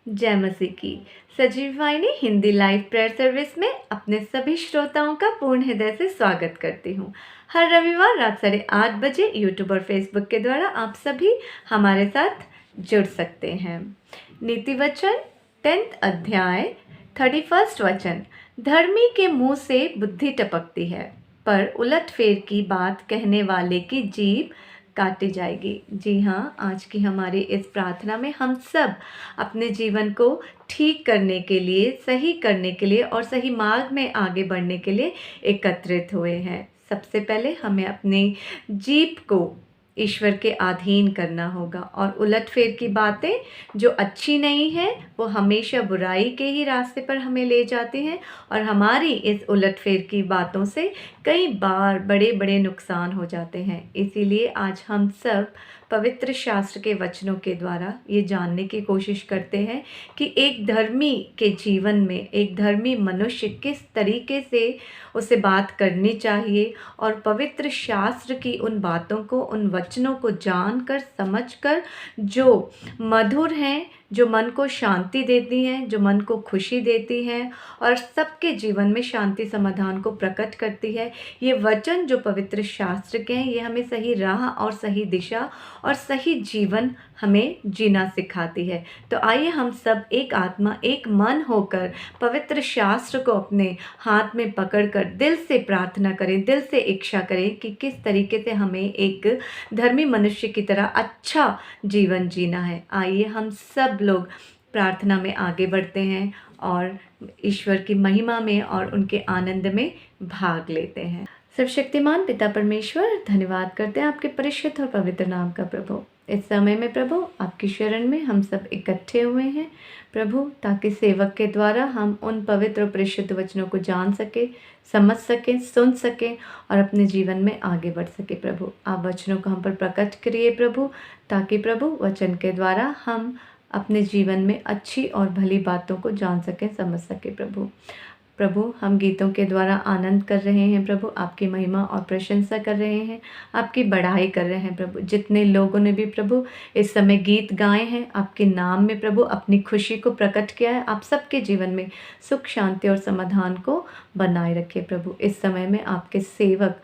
जय मसीह की। सजीव वाहिनी हिंदी लाइव प्रेयर सर्विस में अपने सभी श्रोताओं का पूर्ण हृदय से स्वागत करती हूँ। हर रविवार रात 8:30 बजे यूट्यूब और फेसबुक के द्वारा आप सभी हमारे साथ जुड़ सकते हैं। नीति वचन 10th अध्याय 31 वचन, धर्मी के मुंह से बुद्धि टपकती है, पर उलटफेर की बात कहने वाले की जीभ काटी जाएगी। जी हाँ, आज की हमारी इस प्रार्थना में हम सब अपने जीवन को ठीक करने के लिए, सही करने के लिए और सही मार्ग में आगे बढ़ने के लिए एकत्रित हुए हैं। सबसे पहले हमें अपनी जीभ को ईश्वर के अधीन करना होगा और उलटफेर की बातें जो अच्छी नहीं है वो हमेशा बुराई के ही रास्ते पर हमें ले जाती हैं और हमारी इस उलटफेर की बातों से कई बार बड़े बड़े नुकसान हो जाते हैं। इसीलिए आज हम सब पवित्र शास्त्र के वचनों के द्वारा ये जानने की कोशिश करते हैं कि एक धर्मी के जीवन में एक धर्मी मनुष्य किस तरीके से उसे बात करनी चाहिए और पवित्र शास्त्र की उन बातों को, उन वचनों को जानकर, समझकर, जो मधुर हैं, जो मन को शांति देती हैं, जो मन को खुशी देती हैं और सबके जीवन में शांति समाधान को प्रकट करती है। ये वचन जो पवित्र शास्त्र के हैं, ये हमें सही राह और सही दिशा और सही जीवन हमें जीना सिखाती है। तो आइए हम सब एक आत्मा, एक मन होकर पवित्र शास्त्र को अपने हाथ में पकड़कर दिल से प्रार्थना करें, दिल से इच्छा करें कि किस तरीके से हमें एक धर्मी मनुष्य की तरह अच्छा जीवन जीना है। आइए हम सब लोग प्रार्थना में आगे बढ़ते हैं और ईश्वर की महिमा में और उनके आनंद में भाग लेते हैं। सर्वशक्तिमान पिता परमेश्वर, धन्यवाद करते हैं आपके परिशुद्ध और पवित्र नाम का प्रभु। इस समय में प्रभु आपकी शरण में हम सब इकट्ठे हुए हैं प्रभु, ताकि सेवक के द्वारा हम उन पवित्र और परिशुद्ध वचनों को जान सके, समझ सके, सुन सके और अपने जीवन में आगे बढ़ सके। प्रभु आप वचनों को हम पर प्रकट करिए प्रभु, ताकि प्रभु वचन के द्वारा हम अपने जीवन में अच्छी और भली बातों को जान सकें, समझ सके। प्रभु हम गीतों के द्वारा आनंद कर रहे हैं प्रभु, आपकी महिमा और प्रशंसा कर रहे हैं, आपकी बढ़ाई कर रहे हैं प्रभु। जितने लोगों ने भी प्रभु इस समय गीत गाए हैं आपके नाम में प्रभु, अपनी खुशी को प्रकट किया है, आप सबके जीवन में सुख, शांति और समाधान को बनाए रखे प्रभु। इस समय में आपके सेवक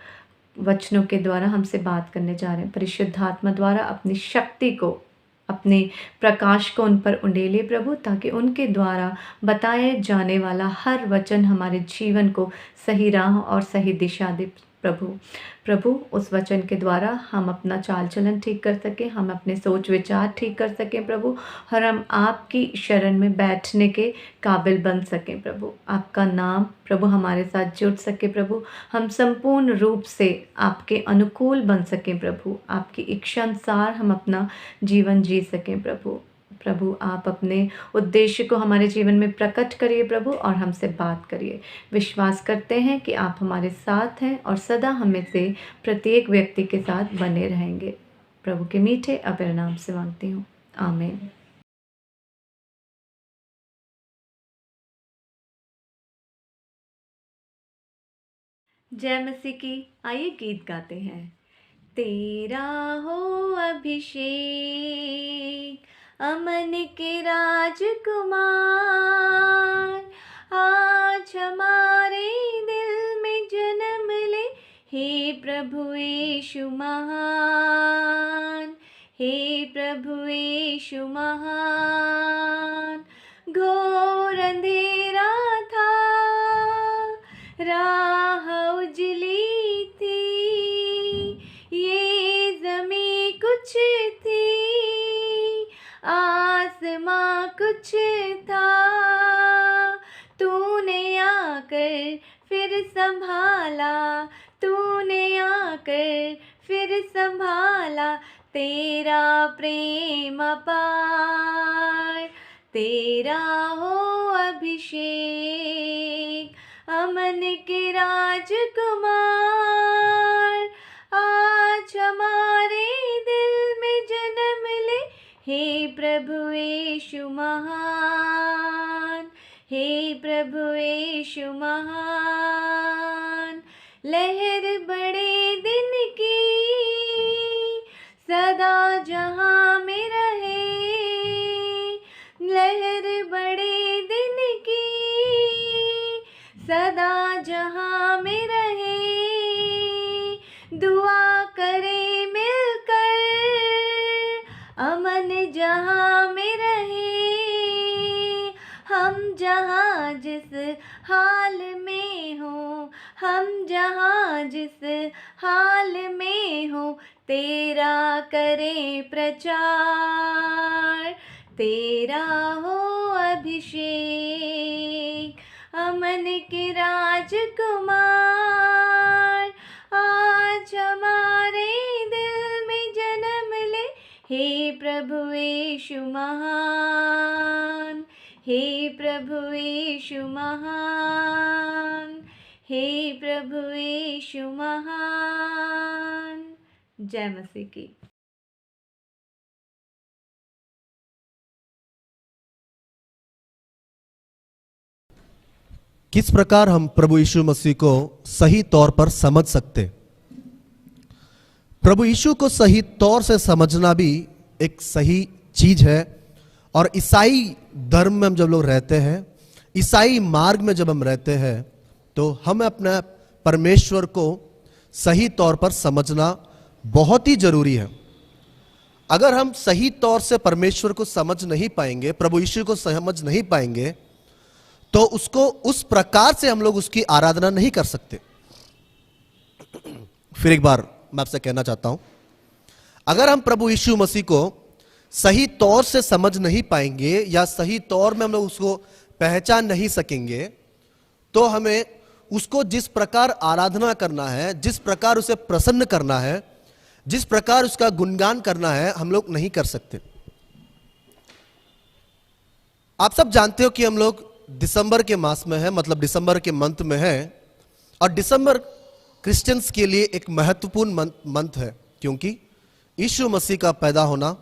वचनों के द्वारा हमसे बात करने जा रहे हैं। परिशुद्धात्मा द्वारा अपनी शक्ति को, अपने प्रकाश को उन पर उंडेले प्रभु, ताकि उनके द्वारा बताए जाने वाला हर वचन हमारे जीवन को सही राह और सही दिशा दे प्रभु उस वचन के द्वारा हम अपना चाल चलन ठीक कर सकें, हम अपने सोच विचार ठीक कर सकें प्रभु, और हम आपकी शरण में बैठने के काबिल बन सकें प्रभु। आपका नाम प्रभु हमारे साथ जुड़ सके प्रभु, हम संपूर्ण रूप से आपके अनुकूल बन सकें प्रभु, आपकी इच्छा अनुसार हम अपना जीवन जी सकें प्रभु आप अपने उद्देश्य को हमारे जीवन में प्रकट करिए प्रभु और हमसे बात करिए। विश्वास करते हैं कि आप हमारे साथ हैं और सदा हमें से प्रत्येक व्यक्ति के साथ बने रहेंगे। प्रभु के मीठे अपर नाम से मांगती हूँ, आमीन। जय मसीह की। आइए गीत गाते हैं। तेरा हो अभिषेक अमन के राजकुमार, आज हमारे दिल में जन्म ले, हे प्रभु यीशु महान, हे प्रभु यीशु महान। घोर अंधेरा था, राह उजली थी, ये ज़मीं कुछ थी, आसमां कुछ था, तूने आकर फिर संभाला, तूने आकर फिर संभाला। तेरा प्रेम अपार, तेरा हो अभिषेक अमन के राजकुमार, आज हमारे दिल में जन्म ले, हे प्रभु यीशु महान, हे प्रभु यीशु महान। लहर बड़े दिन की सदा जहां में रहे, लहर हाल में हो, तेरा करें प्रचार। तेरा हो अभिषेक, अमन के राजकुमार। आज हमारे दिल में जन्म ले, हे प्रभु यीशु महान। हे प्रभु यीशु महान, हे प्रभु यीशु महान। जय मसीह की। किस प्रकार हम प्रभु यीशु मसीह को सही तौर पर समझ सकते? प्रभु यीशु को सही तौर से समझना भी एक सही चीज है। और ईसाई धर्म में हम जब लोग रहते हैं, ईसाई मार्ग में जब हम रहते हैं, तो हमें अपने परमेश्वर को सही तौर पर समझना बहुत ही जरूरी है। अगर हम सही तौर से परमेश्वर को समझ नहीं पाएंगे, प्रभु यीशु को समझ नहीं पाएंगे, तो उसको उस प्रकार से हम लोग उसकी आराधना नहीं कर सकते। फिर एक बार मैं आपसे कहना चाहता हूं, अगर हम प्रभु यीशु मसीह को सही तौर से समझ नहीं पाएंगे या सही तौर में हम लोग उसको पहचान नहीं सकेंगे, तो हमें उसको जिस प्रकार आराधना करना है, जिस प्रकार उसे प्रसन्न करना है, जिस प्रकार उसका गुणगान करना है, हम लोग नहीं कर सकते। आप सब जानते हो कि हम लोग दिसंबर के मास में है, मतलब दिसंबर के मंथ में है। और दिसंबर क्रिश्चियंस के लिए एक महत्वपूर्ण मंथ है, क्योंकि यीशु मसीह का पैदा होना,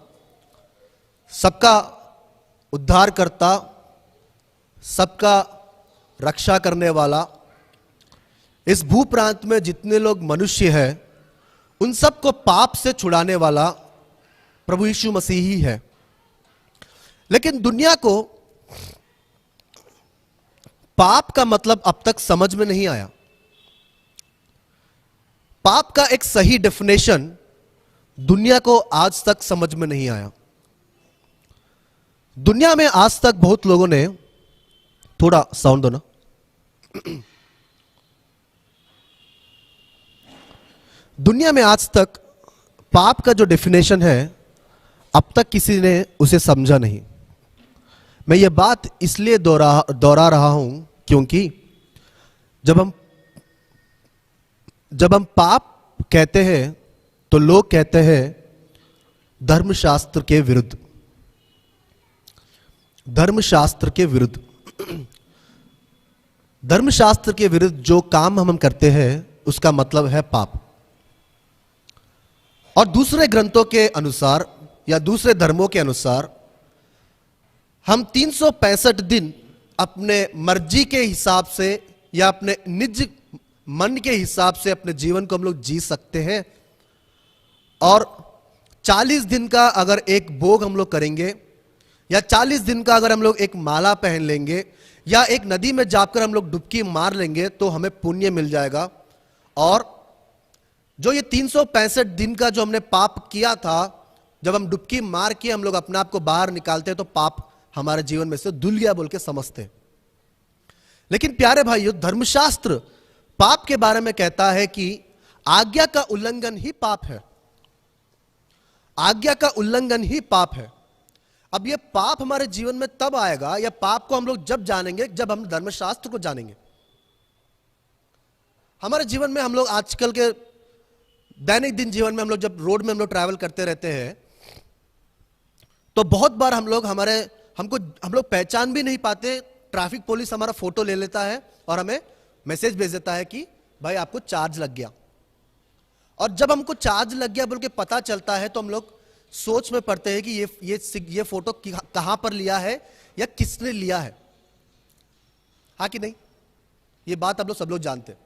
सबका उद्धार करता, सबका रक्षा करने वाला, इस भूप्रांत में जितने लोग मनुष्य हैं उन सबको पाप से छुड़ाने वाला प्रभु यीशु मसीह ही है। लेकिन दुनिया को पाप का मतलब अब तक समझ में नहीं आया। पाप का एक सही डेफिनेशन दुनिया को आज तक समझ में नहीं आया। दुनिया में आज तक बहुत लोगों ने, थोड़ा साउंड दो ना, दुनिया में आज तक पाप का जो डेफिनेशन है अब तक किसी ने उसे समझा नहीं। मैं ये बात इसलिए दोहरा रहा हूं क्योंकि जब हम पाप कहते हैं तो लोग कहते हैं धर्मशास्त्र के विरुद्ध, धर्मशास्त्र के विरुद्ध। धर्मशास्त्र के विरुद्ध जो काम हम करते हैं उसका मतलब है पाप। और दूसरे ग्रंथों के अनुसार या दूसरे धर्मों के अनुसार हम 365 दिन अपने मर्जी के हिसाब से या अपने निज मन के हिसाब से अपने जीवन को हम लोग जी सकते हैं। और 40 दिन का अगर एक भोग हम लोग करेंगे, या 40 दिन का अगर हम लोग एक माला पहन लेंगे, या एक नदी में जाकर हम लोग डुबकी मार लेंगे, तो हमें पुण्य मिल जाएगा। और जो ये 365 दिन का जो हमने पाप किया था, जब हम डुबकी मार के हम लोग अपने आप को बाहर निकालते हैं तो पाप हमारे जीवन में से धुल गया बोल के समझते हैं। लेकिन प्यारे भाइयों, धर्मशास्त्र पाप के बारे में कहता है कि आज्ञा का उल्लंघन ही पाप है। आज्ञा का उल्लंघन ही पाप है। अब ये पाप हमारे जीवन में तब आएगा, या पाप को हम लोग जब जानेंगे जब हम धर्मशास्त्र को जानेंगे। हमारे जीवन में हम लोग आजकल के दैनिक दिन जीवन में हम लोग जब रोड में हम लोग ट्रैवल करते रहते हैं, तो बहुत बार हम लोग हम लोग पहचान भी नहीं पाते। ट्रैफिक पुलिस हमारा फोटो ले लेता है और हमें मैसेज भेज देता है कि भाई आपको चार्ज लग गया। और जब हमको चार्ज लग गया बोल के पता चलता है तो हम लोग सोच में पड़ते हैं कि ये फोटो कहां पर लिया है या किसने लिया है। हाँ कि नहीं? ये बात आप लोग सब लोग जानते हैं।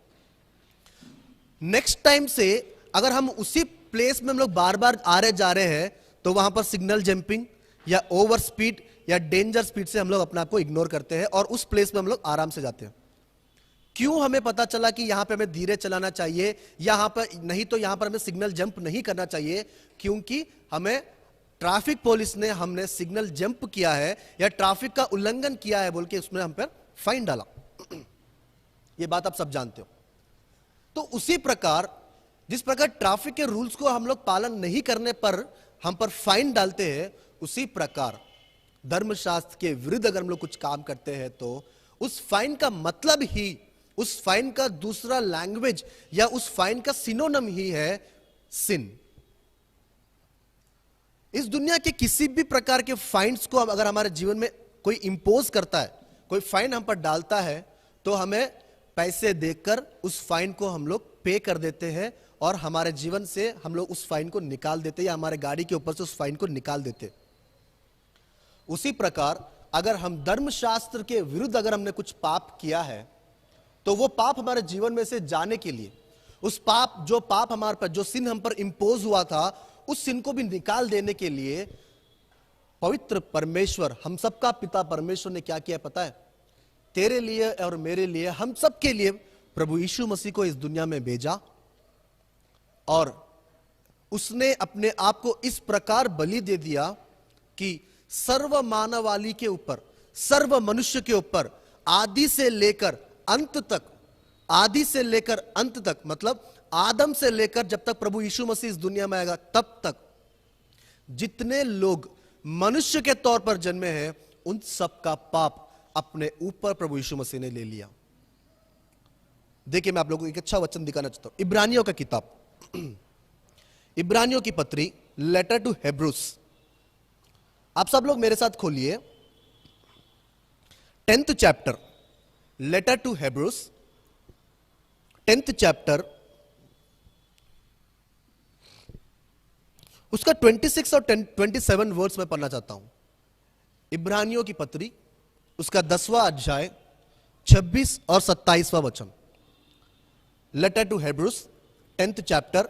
नेक्स्ट टाइम से अगर हम उसी प्लेस में हम लोग बार बार आ रहे जा रहे हैं तो वहां पर सिग्नल जंपिंग या ओवर स्पीड या डेंजर स्पीड से हम लोग अपने आप को इग्नोर करते हैं और उस प्लेस में हम लोग आराम से जाते हैं। क्यों? हमें पता चला कि यहां पे हमें धीरे चलाना चाहिए, यहां पर नहीं तो यहां पर हमें सिग्नल जंप नहीं करना चाहिए, क्योंकि हमें ट्रैफिक पुलिस ने हमने सिग्नल जंप किया है या ट्रैफिक का उल्लंघन किया है बोल के उसने हम पर फाइन डाला। यह बात आप सब जानते हो। तो उसी प्रकार जिस प्रकार ट्रैफिक के रूल्स को हम लोग पालन नहीं करने पर हम पर फाइन डालते हैं, उसी प्रकार धर्मशास्त्र के विरुद्ध अगर हम लोग कुछ काम करते हैं तो उस फाइन का मतलब ही, उस फाइन का दूसरा लैंग्वेज या उस फाइन का सिनोनिम ही है सिन। इस दुनिया के किसी भी प्रकार के फाइन्स को अगर हमारे जीवन में कोई इंपोज करता है, कोई फाइन हम पर डालता है, तो हमें पैसे देकर उस फाइन को हम लोग पे कर देते हैं और हमारे जीवन से हम लोग उस फाइन को निकाल देते हैं या हमारे गाड़ी के ऊपर से उस फाइन को निकाल देते। उसी प्रकार अगर हम धर्मशास्त्र के विरुद्ध अगर हमने कुछ पाप किया है, तो वो पाप हमारे जीवन में से जाने के लिए, उस पाप जो पाप हमारे पर, जो सिन हम पर इंपोज हुआ था, उस सिन को भी निकाल देने के लिए पवित्र परमेश्वर, हम सबका पिता परमेश्वर ने क्या किया पता है? तेरे लिए और मेरे लिए, हम सब के लिए प्रभु यीशु मसीह को इस दुनिया में भेजा और उसने अपने आप को इस प्रकार बलि दे दिया कि सर्व मानवाली के ऊपर, सर्व मनुष्य के ऊपर, आदि से लेकर अंत तक, आदि से लेकर अंत तक, मतलब आदम से लेकर जब तक प्रभु यीशु मसीह इस दुनिया में आएगा तब तक जितने लोग मनुष्य के तौर पर जन्मे हैं, उन सब का पाप अपने ऊपर प्रभु यीशु मसीह ने ले लिया। देखिए, मैं आप लोगों को एक अच्छा वचन दिखाना चाहता हूं। इब्रानियों का किताब, इब्रानियों की पत्री, लेटर टू हेब्रूस। आप सब लोग मेरे साथ खोलिए 10th chapter, letter to Hebrews 10th chapter, उसका 26 और 27 वर्ड्स में पढ़ना चाहता हूं। इब्रानियों की पत्री, उसका 10वां अध्याय 26 और 27वां वचन। Letter to Hebrews 10th chapter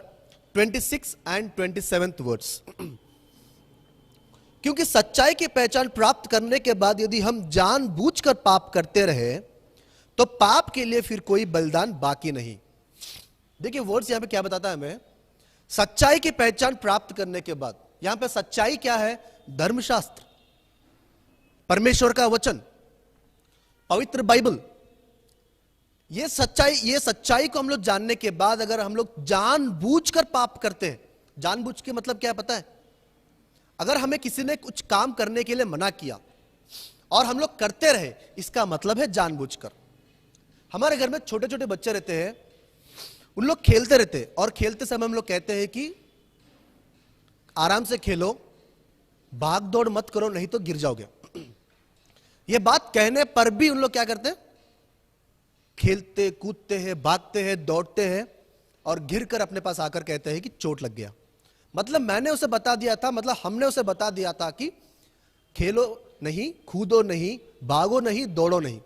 26 and 27 words. क्योंकि सच्चाई की पहचान प्राप्त करने के बाद यदि हम जानबूझकर पाप करते रहे, तो पाप के लिए फिर कोई बलिदान बाकी नहीं। देखिए वर्ड्स यहां पे क्या बताता है हमें? सच्चाई की पहचान प्राप्त करने के बाद, यहां पे सच्चाई क्या है? धर्मशास्त्र, परमेश्वर का वचन, पवित्र बाइबल। ये सच्चाई को हम लोग जानने के बाद अगर हम लोग जानबूझकर पाप करते हैं, जानबूझ के मतलब क्या है पता है? अगर हमें किसी ने कुछ काम करने के लिए मना किया और हम लोग करते रहे, इसका मतलब है जानबूझकर। हमारे घर में छोटे छोटे बच्चे रहते हैं, उन लोग खेलते रहते हैं और खेलते समय हम लोग कहते हैं कि आराम से खेलो, भाग दौड़ मत करो, नहीं तो गिर जाओगे। ये बात कहने पर भी उन लोग क्या करते हैं? खेलते कूदते हैं, भागते हैं, दौड़ते हैं और गिर कर अपने पास आकर कहते हैं कि चोट लग गया। मतलब मैंने उसे बता दिया था, मतलब हमने उसे बता दिया था कि खेलो नहीं, कूदो नहीं, भागो नहीं, दौड़ो नहीं।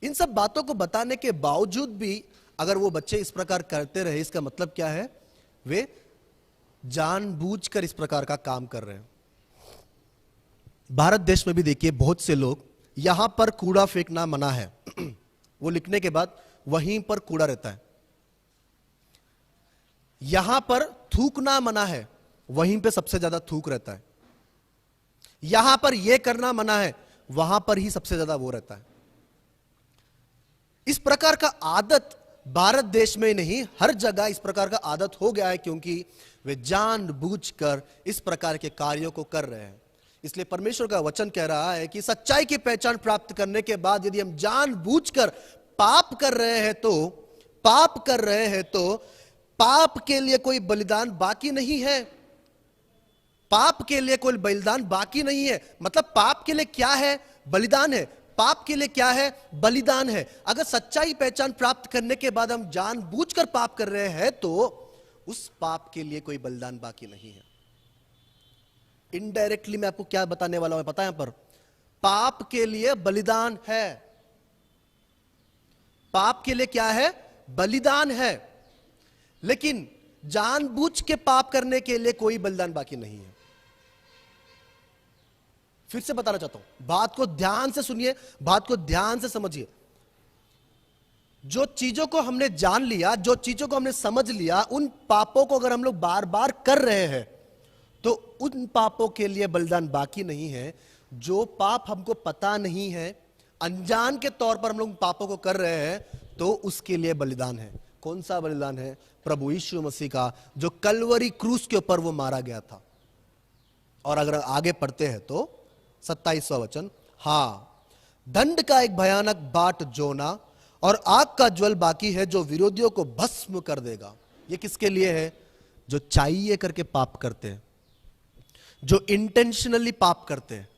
इन सब बातों को बताने के बावजूद भी अगर वो बच्चे इस प्रकार करते रहे, इसका मतलब क्या है? वे जानबूझकर इस प्रकार का काम कर रहे हैं। भारत देश में भी देखिए बहुत से लोग, यहां पर कूड़ा फेंकना मना है वो लिखने के बाद वहीं पर कूड़ा रहता है। यहां पर थूकना मना है, वहीं पे सबसे ज्यादा थूक रहता है। यहां पर यह करना मना है, वहां पर ही सबसे ज्यादा वो रहता है। इस प्रकार का आदत भारत देश में नहीं, हर जगह इस प्रकार का आदत हो गया है, क्योंकि वे जानबूझकर इस प्रकार के कार्यों को कर रहे हैं। इसलिए परमेश्वर का वचन कह रहा है कि सच्चाई की पहचान प्राप्त करने के बाद यदि हम जानबूझकर पाप कर रहे हैं तो पाप के लिए कोई बलिदान बाकी नहीं है। पाप के लिए कोई बलिदान बाकी नहीं है। मतलब पाप के लिए क्या है? बलिदान है। पाप के लिए क्या है? बलिदान है। अगर सच्चाई पहचान प्राप्त करने के बाद हम जानबूझकर पाप कर रहे हैं तो उस पाप के लिए कोई बलिदान बाकी नहीं है। इनडायरेक्टली मैं आपको क्या बताने वाला हूं पता है? यहां पर पाप के लिए बलिदान है। पाप के लिए क्या है? बलिदान है। लेकिन जानबूझ के पाप करने के लिए कोई बलिदान बाकी नहीं है। फिर से बताना चाहता हूं, बात को ध्यान से सुनिए, बात को ध्यान से समझिए। जो चीजों को हमने जान लिया, जो चीजों को हमने समझ लिया, उन पापों को अगर हम लोग बार बार कर रहे हैं तो उन पापों के लिए बलिदान बाकी नहीं है। जो पाप हमको पता नहीं है, अनजान के तौर पर हम लोग पापों को कर रहे हैं, तो उसके लिए बलिदान है। कौन सा बलिदान है? प्रभु यीशु मसीह का, जो कलवरी क्रूस के ऊपर वो मारा गया था। और अगर आगे पढ़ते हैं तो 27वां वचन, हां, दंड का एक भयानक बाट जोना और आग का ज्वल बाकी है जो विरोधियों को भस्म कर देगा। ये किसके लिए है? जो चाहिए करके पाप करते हैं, जो इंटेंशनली पाप करते हैं,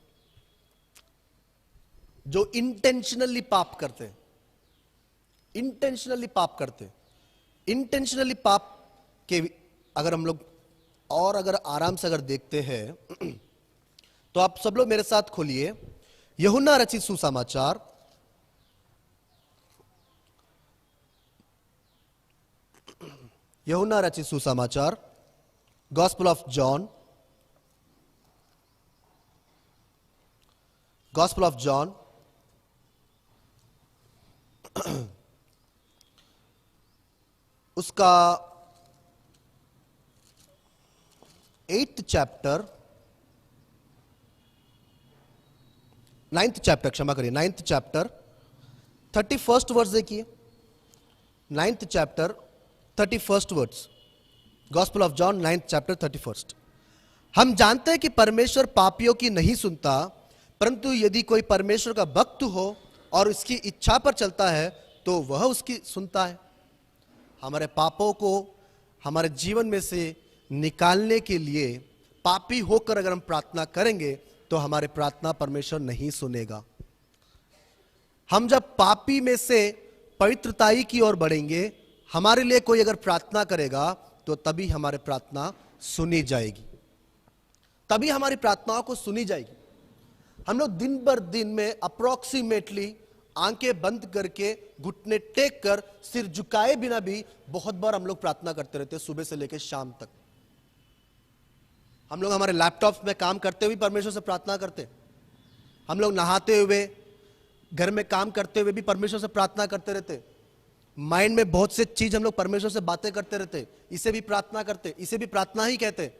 जो इंटेंशनली पाप करते हैं, इंटेंशनली पाप करते हैं। इंटेंशनली पाप के अगर हम लोग और अगर आराम से अगर देखते हैं तो आप सब लोग मेरे साथ खोलिए यूहन्ना रचित सुसमाचार, यूहन्ना रचित सुसमाचार, gospel of John, gospel of John उसका 8th चैप्टर, 9th चैप्टर, क्षमा करिए, 9th चैप्टर 31st वर्स देखिए। 9th chapter 31st verse, gospel of John 9th chapter 31st। हम जानते हैं कि परमेश्वर पापियों की नहीं सुनता, परंतु यदि कोई परमेश्वर का भक्त हो और उसकी इच्छा पर चलता है तो वह उसकी सुनता है। हमारे पापों को हमारे जीवन में से निकालने के लिए पापी होकर अगर हम प्रार्थना करेंगे तो हमारे प्रार्थना परमेश्वर नहीं सुनेगा। हम जब पापी में से पवित्रताई की ओर बढ़ेंगे, हमारे लिए कोई अगर प्रार्थना करेगा तो तभी हमारी प्रार्थना सुनी जाएगी, तभी हमारी प्रार्थनाओं को सुनी जाएगी। हम लोग दिन भर दिन में अप्रोक्सीमेटली आंखें बंद करके, घुटने टेक कर, सिर झुकाए बिना भी बहुत बार हम लोग प्रार्थना करते रहते हैं, सुबह से लेकर शाम तक। हम लोग हमारे लैपटॉप में काम करते हुए परमेश्वर से प्रार्थना करते हैं। हम लोग नहाते हुए, घर में काम करते हुए भी परमेश्वर से प्रार्थना करते रहते हैं। माइंड में बहुत से चीज हम लोग परमेश्वर से बातें करते रहते हैं, इसे भी प्रार्थना करते, इसे भी प्रार्थना ही कहते हैं।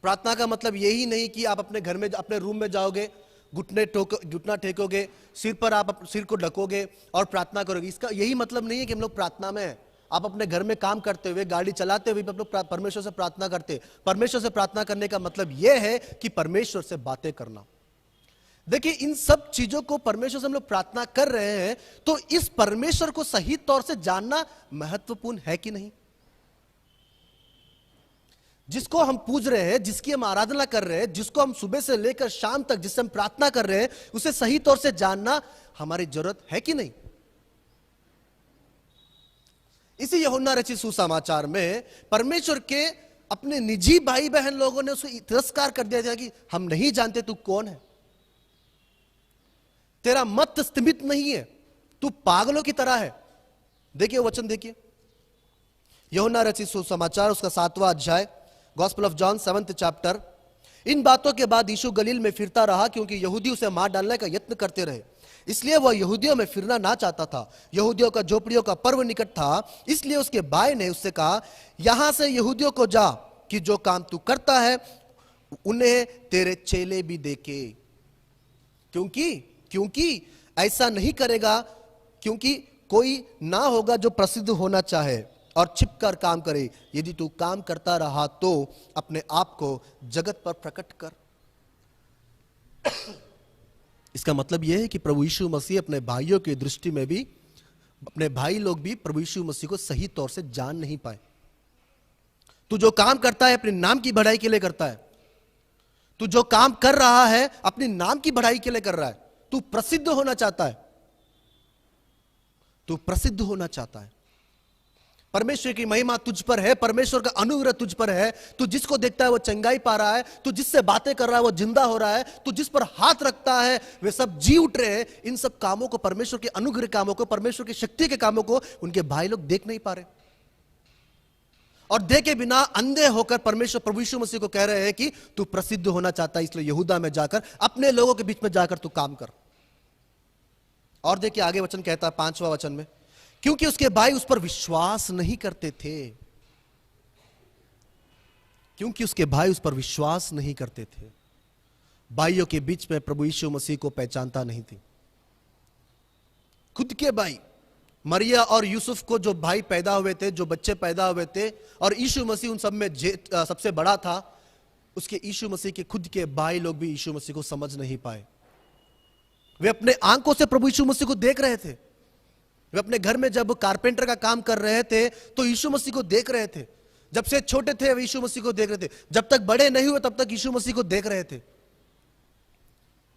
प्रार्थना का मतलब यही नहीं कि आप अपने घर में, अपने रूम में जाओगे, घुटना टेकोगे, सिर पर आप सिर को ढकोगे और प्रार्थना करोगे। इसका यही मतलब नहीं है कि हम लोग प्रार्थना में हैं। आप अपने घर में काम करते हुए, गाड़ी चलाते हुए भी आप लोग परमेश्वर से प्रार्थना करते। परमेश्वर से प्रार्थना करने का मतलब यह है कि परमेश्वर से बातें करना। देखिए, इन सब चीजों को परमेश्वर से हम लोग प्रार्थना कर रहे हैं, तो इस परमेश्वर को सही तौर से जानना महत्वपूर्ण है कि नहीं? जिसको हम पूज रहे हैं, जिसकी हम आराधना कर रहे हैं, जिसको हम सुबह से लेकर शाम तक जिससे हम प्रार्थना कर रहे हैं, उसे सही तौर से जानना हमारी जरूरत है कि नहीं? इसी यूहन्ना रचित सुसमाचार में परमेश्वर के अपने निजी भाई बहन लोगों ने उसे तिरस्कार कर दिया कि हम नहीं जानते तू कौन है, तेरा मत स्थिमित नहीं है, तू पागलों की तरह है। देखिए वचन देखिए, यूहन्ना रचित सुसमाचार उसका 7वां अध्याय, gospel of John 7th chapter. इन बातों के बाद यीशु गलील में फिरता रहा, क्योंकि यहूदी उसे मार डालने का यत्न करते रहे, इसलिए वह यहूदियों में फिरना ना चाहता था। यहूदियों का झोपड़ियों का पर्व निकट था, इसलिए उसके भाई ने उससे कहा, यहां से यहूदियों को जा कि जो काम तू करता है उन्हें तेरे चेले भी देखे। क्योंकि ऐसा नहीं करेगा, क्योंकि कोई ना होगा जो प्रसिद्ध होना चाहे और छिपकर काम करे। यदि तू काम करता रहा तो अपने आप को जगत पर प्रकट कर। इसका मतलब यह है कि प्रभु यीशु मसीह अपने भाइयों की दृष्टि में भी, अपने भाई लोग भी प्रभु यीशु मसीह को सही तौर से जान नहीं पाए। तू जो काम करता है अपने नाम की बढ़ाई के लिए करता है। तू जो काम कर रहा है अपने नाम की बढ़ाई के लिए कर रहा है। तू प्रसिद्ध होना चाहता है, तू प्रसिद्ध होना चाहता है। परमेश्वर की महिमा तुझ पर है, परमेश्वर का अनुग्रह तुझ पर है। तू जिसको देखता है वो चंगाई पा रहा है, तू जिससे बातें कर रहा है वो जिंदा हो रहा है, तू जिस पर हाथ रखता है वे सब जी उठ रहे हैं। इन सब कामों को, परमेश्वर के अनुग्रह कामों को, परमेश्वर की शक्ति के कामों को उनके भाई लोग देख नहीं पा रहे, और देखे बिना अंधे होकर परमेश्वर प्रभु यीशु मसीह को कह रहे हैं कि तू प्रसिद्ध होना चाहता है, इसलिए यहूदा में जाकर अपने लोगों के बीच में जाकर तू काम कर। और देखिए आगे वचन कहता है 5वां वचन में, क्योंकि उसके भाई उस पर विश्वास नहीं करते थे। क्योंकि उसके भाई उस पर विश्वास नहीं करते थे। भाइयों के बीच में प्रभु यीशु मसीह को पहचानता नहीं थी। खुद के भाई मरिया और यूसुफ को जो भाई पैदा हुए थे, जो बच्चे पैदा हुए थे, और यीशु मसीह उन सब में सबसे बड़ा था, उसके यीशु मसीह के खुद के भाई लोग भी यीशु मसीह को समझ नहीं पाए। वे अपने आंखों से प्रभु यीशु मसीह को देख रहे थे। वे अपने घर में जब कारपेंटर का काम कर रहे थे तो यीशु मसीह को देख रहे थे। जब से छोटे थे वे यीशु मसीह को देख रहे थे, जब तक बड़े नहीं हुए तब तक यीशु मसीह को देख रहे थे।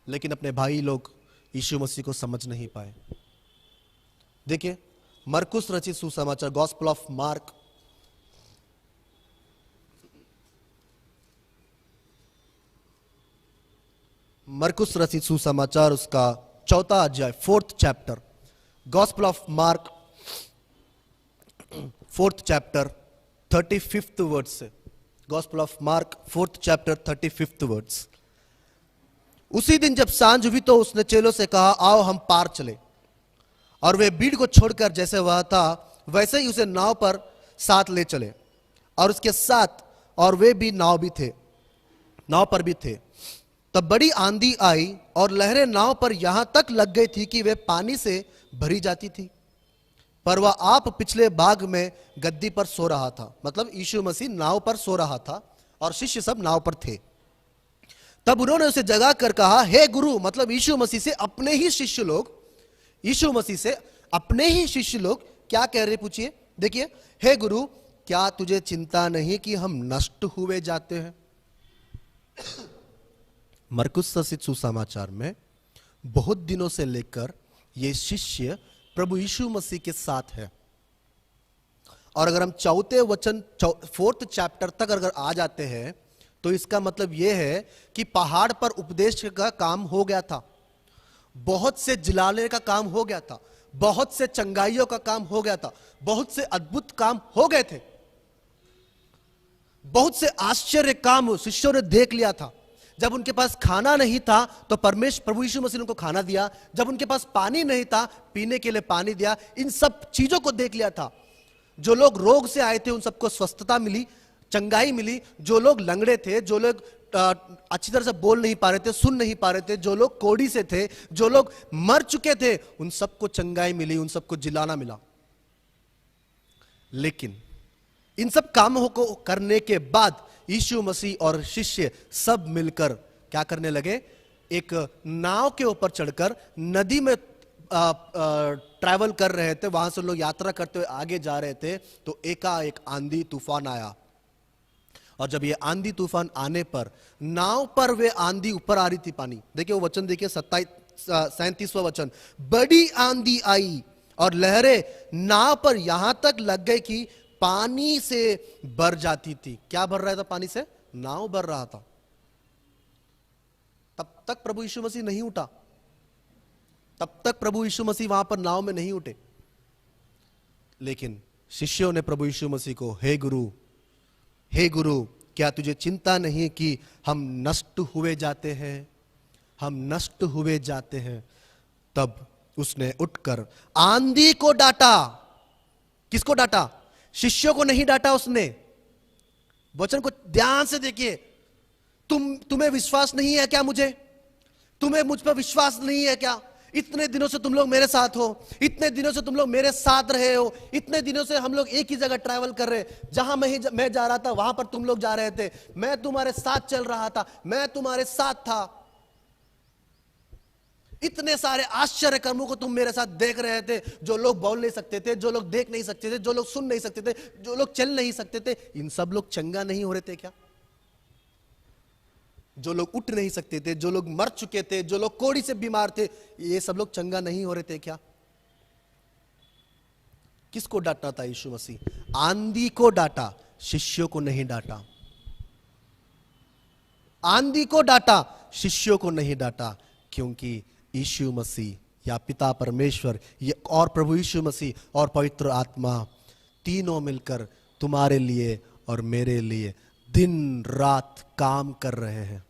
लेकिन अपने भाई लोग यीशु मसीह को समझ नहीं पाए। देखिए मरकुस रचित सुसमाचार, गॉस्पेल ऑफ मार्क, मरकुस रचित सुसमाचार उसका 4वां अध्याय, 4th chapter, gospel of Mark 4th chapter 35th word से। Gospel of Mark 4th chapter 35th words. उसी दिन जब सांझ हुई तो उसने चेलों से कहा, आओ हम पार चले। और वे भीड़ को छोड़कर जैसे वह था वैसे ही उसे नाव पर साथ ले चले, और उसके साथ और वे भी नाव पर भी थे। तब बड़ी आंधी आई और लहरें नाव पर यहां तक लग गई थी कि वे पानी से भरी जाती थी, पर वह आप पिछले भाग में गद्दी पर सो रहा था। मतलब यीशु मसीह नाव पर सो रहा था और शिष्य सब नाव पर थे। तब उन्होंने उसे जगा कर कहा, हे गुरु, मतलब यीशु मसीह से अपने ही शिष्य लोग, यीशु मसीह से अपने ही शिष्य लोग क्या कह रहे, पूछिए, देखिए, हे गुरु, क्या तुझे चिंता नहीं कि हम नष्ट हुए जाते हैं? मरकुस रचित सुसमाचार में बहुत दिनों से लेकर ये शिष्य प्रभु यीशु मसीह के साथ है। और अगर हम 4th वचन 4th चैप्टर तक अगर आ जाते हैं तो इसका मतलब यह है कि पहाड़ पर उपदेश का काम हो गया था, बहुत से जिलाने का काम हो गया था, बहुत से चंगाइयों का काम हो गया था, बहुत से अद्भुत काम हो गए थे, बहुत से आश्चर्य काम शिष्यों ने देख लिया था। जब उनके पास खाना नहीं था तो प्रभु यीशु मसीह ने उनको खाना दिया। जब उनके पास पानी नहीं था, पीने के लिए पानी दिया। इन सब चीजों को देख लिया था। जो लोग रोग से आए थे उन सबको स्वस्थता मिली, चंगाई मिली। जो लोग लंगड़े थे, जो लोग अच्छी तरह से बोल नहीं पा रहे थे, सुन नहीं पा रहे थे, जो लोग कोढ़ी से थे, जो लोग मर चुके थे, उन सबको चंगाई मिली, उन सबको जिलाना मिला। लेकिन इन सब कामों को करने के बाद यीशु मसीह और शिष्य सब मिलकर क्या करने लगे? एक नाव के ऊपर चढ़कर नदी में ट्रैवल कर रहे थे। वहां से लोग यात्रा करते हुए आगे जा रहे थे तो एकाएक आंधी तूफान आया। और जब ये आंधी तूफान आने पर नाव पर वे आंधी ऊपर आ रही थी, पानी, देखिए वो वचन देखिए 37वां वचन, बड़ी आंधी आई और लहरें नाव पर यहां तक लग गई कि पानी से भर जाती थी। क्या भर रहा था? पानी से नाव भर रहा था। तब तक प्रभु यीशु मसीह नहीं उठा, तब तक प्रभु यीशु मसीह वहां पर नाव में नहीं उठे। लेकिन शिष्यों ने प्रभु यीशु मसीह को, हे गुरु, क्या तुझे चिंता नहीं कि हम नष्ट हुए जाते हैं, हम नष्ट हुए जाते हैं? तब उसने उठकर आंधी को डांटा। किसको डांटा? शिष्यों को नहीं डांटा उसने। वचन को ध्यान से देखिए। तुम्हें विश्वास नहीं है क्या? तुम्हें मुझ पर विश्वास नहीं है क्या? इतने दिनों से तुम लोग मेरे साथ हो, इतने दिनों से तुम लोग मेरे साथ रहे हो, इतने दिनों से हम लोग एक ही जगह ट्रैवल कर रहे, जहां मैं जा रहा था वहां पर तुम लोग जा रहे थे, मैं तुम्हारे साथ चल रहा था, मैं तुम्हारे साथ था। इतने सारे आश्चर्य कर्मों को तुम मेरे साथ देख रहे थे, जो लोग बोल नहीं सकते थे, जो लोग देख नहीं सकते थे, जो लोग सुन नहीं सकते थे, जो लोग चल नहीं सकते थे। इन सब लोग चंगा नहीं हो रहे थे क्या? जो लोग उठ नहीं सकते थे, जो लोग मर चुके थे, जो लोग कोढ़ी से बीमार थे, ये सब लोग चंगा नहीं हो रहे थे क्या? किसको डांटना था यीशु मसीह? आंधी को डांटा, शिष्यों को नहीं डांटा। आंधी को डांटा, शिष्यों को नहीं डांटा, क्योंकि यीशु मसीह या पिता परमेश्वर और प्रभु यीशु मसीह और पवित्र आत्मा तीनों मिलकर तुम्हारे लिए और मेरे लिए दिन रात काम कर रहे हैं।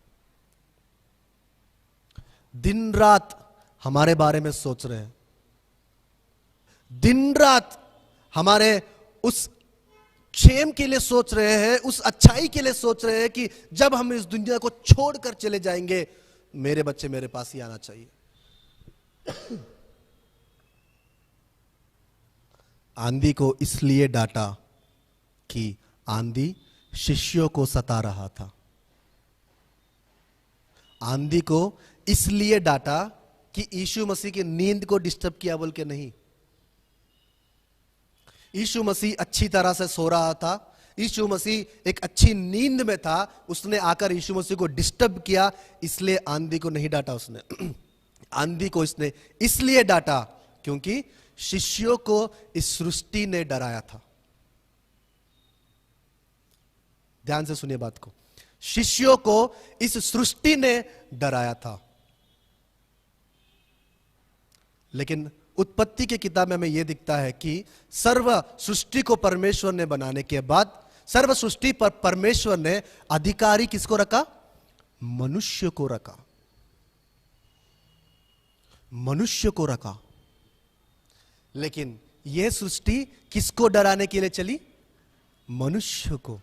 दिन रात हमारे बारे में सोच रहे हैं, दिन रात हमारे उस क्षेम के लिए सोच रहे हैं, उस अच्छाई के लिए सोच रहे हैं कि जब हम इस दुनिया को छोड़कर चले जाएंगे, मेरे बच्चे मेरे पास ही आना चाहिए। आंधी को इसलिए डांटा कि आंधी शिष्यों को सता रहा था। आंधी को इसलिए डांटा कि यीशु मसीह की नींद को डिस्टर्ब किया बोल के नहीं। यीशु मसीह अच्छी तरह से सो रहा था, यीशु मसीह एक अच्छी नींद में था, उसने आकर यीशु मसीह को डिस्टर्ब किया, इसलिए आंधी को नहीं डांटा उसने। आंधी को इसने इसलिए डांटा क्योंकि शिष्यों को इस सृष्टि ने डराया था। ध्यान से सुनिए बात को, शिष्यों को इस सृष्टि ने डराया था। लेकिन उत्पत्ति की किताब में हमें यह दिखता है कि सर्व सृष्टि को परमेश्वर ने बनाने के बाद सर्व सृष्टि पर परमेश्वर ने अधिकारी किसको रखा? मनुष्य को रखा। मनुष्य को रखा। लेकिन यह सृष्टि किसको डराने के लिए चली? मनुष्य को।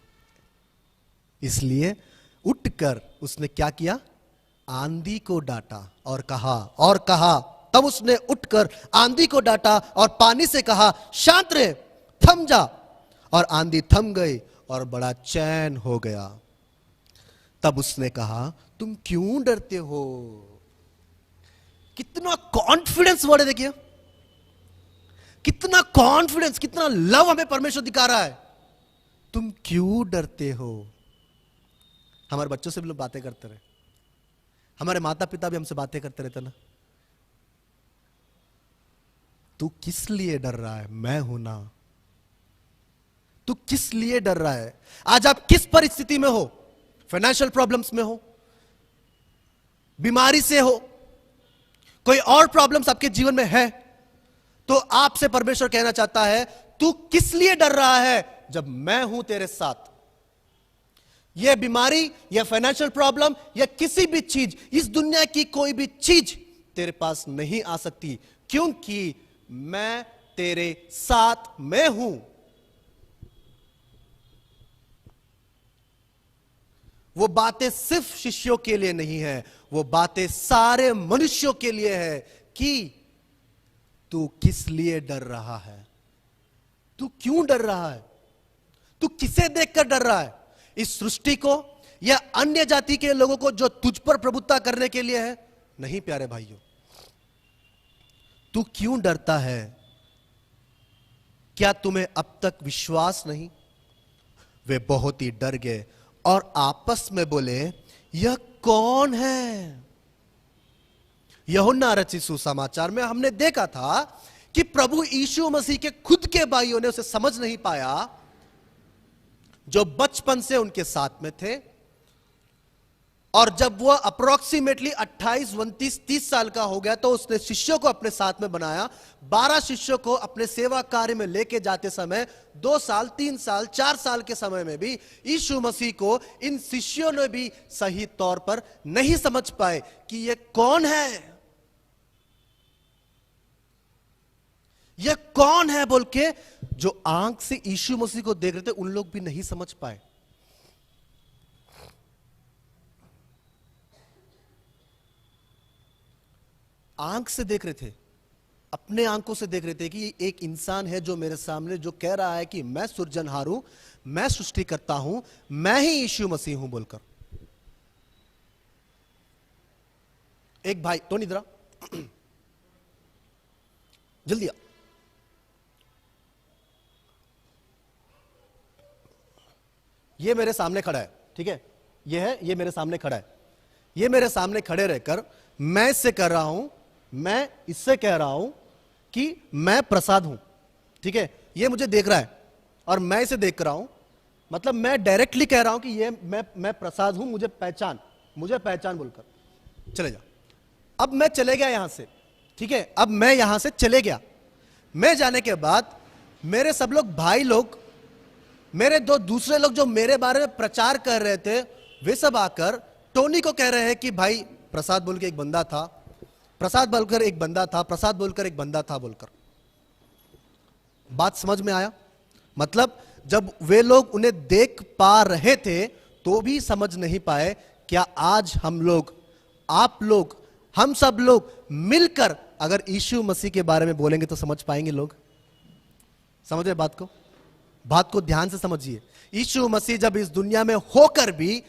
इसलिए उठकर उसने क्या किया? आंधी को डांटा और कहा तब उसने उठकर आंधी को डांटा और पानी से कहा, शांत रहे, थम जा। और आंधी थम गई और बड़ा चैन हो गया। तब उसने कहा, तुम क्यों डरते हो? कितना कॉन्फिडेंस वर्ड है, देखिए कितना कॉन्फिडेंस, कितना लव हमें परमेश्वर दिखा रहा है। तुम क्यों डरते हो? हमारे बच्चों से भी लोग बातें करते रहे, हमारे माता पिता भी हमसे बातें करते रहते ना, तू किस लिए डर रहा है? मैं हूं ना। तू किस लिए डर रहा है? आज आप किस परिस्थिति में हो? फाइनेंशियल प्रॉब्लम्स में हो, बीमारी से हो, कोई और प्रॉब्लम्स आपके जीवन में है, तो आपसे परमेश्वर कहना चाहता है, तू किस लिए डर रहा है जब मैं हूं तेरे साथ। यह बीमारी या फाइनेंशियल प्रॉब्लम या किसी भी चीज, इस दुनिया की कोई भी चीज तेरे पास नहीं आ सकती, क्योंकि मैं तेरे साथ मैं हूं। वो बातें सिर्फ शिष्यों के लिए नहीं है, वो बातें सारे मनुष्यों के लिए है कि तू किस लिए डर रहा है? तू क्यों डर रहा है? तू किसे देखकर डर रहा है? इस सृष्टि को या अन्य जाति के लोगों को जो तुझ पर प्रभुत्व करने के लिए है? नहीं प्यारे भाइयों, तू क्यों डरता है? क्या तुम्हें अब तक विश्वास नहीं? वे बहुत ही डर गए और आपस में बोले, यह कौन है? यूहन्ना रचित सुसमाचार में हमने देखा था कि प्रभु यीशु मसीह के खुद के भाइयों ने उसे समझ नहीं पाया, जो बचपन से उनके साथ में थे, और जब वह अप्रोक्सीमेटली 28, 29, 30 साल का हो गया तो उसने शिष्यों को अपने साथ में बनाया। 12 शिष्यों को अपने सेवा कार्य में लेके जाते समय 2 साल, 3 साल, 4 साल के समय में भी यीशु मसीह को इन शिष्यों ने भी सही तौर पर नहीं समझ पाए कि यह कौन है, यह कौन है बोल के। जो आंख से यीशु मसीह को देख रहे थे उन लोग भी नहीं समझ पाए। आंख से देख रहे थे, अपने आंखों से देख रहे थे कि एक इंसान है जो मेरे सामने जो कह रहा है कि मैं सृजनहार हूं, मैं सृष्टि करता हूं, मैं ही यीशु मसीह हूं बोलकर। एक भाई, टोनी इधर आ, जल्दी आ। ये मेरे सामने खड़ा है, ठीक है, ये मेरे सामने खड़ा है। ये मेरे सामने खड़े रहकर मैं इससे कह रहा हूं, मैं इससे कह रहा हूं कि मैं प्रसाद हूं, ठीक है। ये मुझे देख रहा है और मैं इसे देख रहा हूं, मतलब मैं डायरेक्टली कह रहा हूं कि ये मैं प्रसाद हूं, मुझे पहचान बोलकर चले जा। अब मैं चले गया यहां से, ठीक है, अब मैं यहां से चले गया। मैं जाने के बाद मेरे सब लोग भाई लोग, मेरे 2 दूसरे लोग जो मेरे बारे में प्रचार कर रहे थे, वे सब आकर टोनी को कह रहे हैं कि भाई प्रसाद बोल के एक बंदा था, प्रसाद बोलकर एक बंदा था, प्रसाद बोलकर एक बंदा था बोलकर। बात समझ में आया? मतलब जब वे लोग उन्हें देख पा रहे थे तो भी समझ नहीं पाए। क्या आज हम लोग, आप लोग, हम सब लोग मिलकर अगर यीशु मसीह के बारे में बोलेंगे तो समझ पाएंगे लोग? समझ रहे बात को ध्यान से समझिए। यीशु मसीह जब इस दुनिया में होकर भी,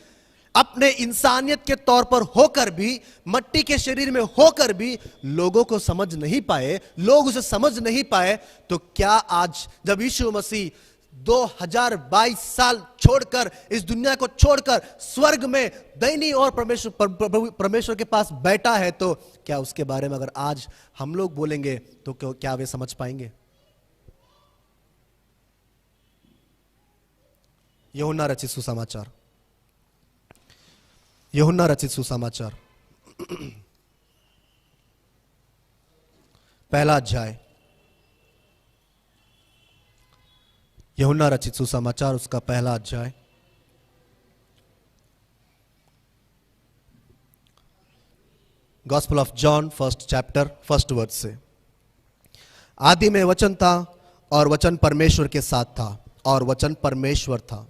अपने इंसानियत के तौर पर होकर भी, मट्टी के शरीर में होकर भी लोगों को समझ नहीं पाए, लोग उसे समझ नहीं पाए, तो क्या आज जब यीशु मसीह 2022 साल छोड़कर, इस दुनिया को छोड़कर स्वर्ग में दैनी और परमेश्वर के पास बैठा है, तो क्या उसके बारे में अगर आज हम लोग बोलेंगे तो क्या वे समझ पाएंगे? यूहन्ना रचित सुसमाचार, यूहन्ना रचित सुसमाचार पहला अध्याय, यूहन्ना रचित सुसमाचार उसका पहला अध्याय, gospel of John first chapter first word से। आदि में वचन था और वचन परमेश्वर के साथ था और वचन परमेश्वर था।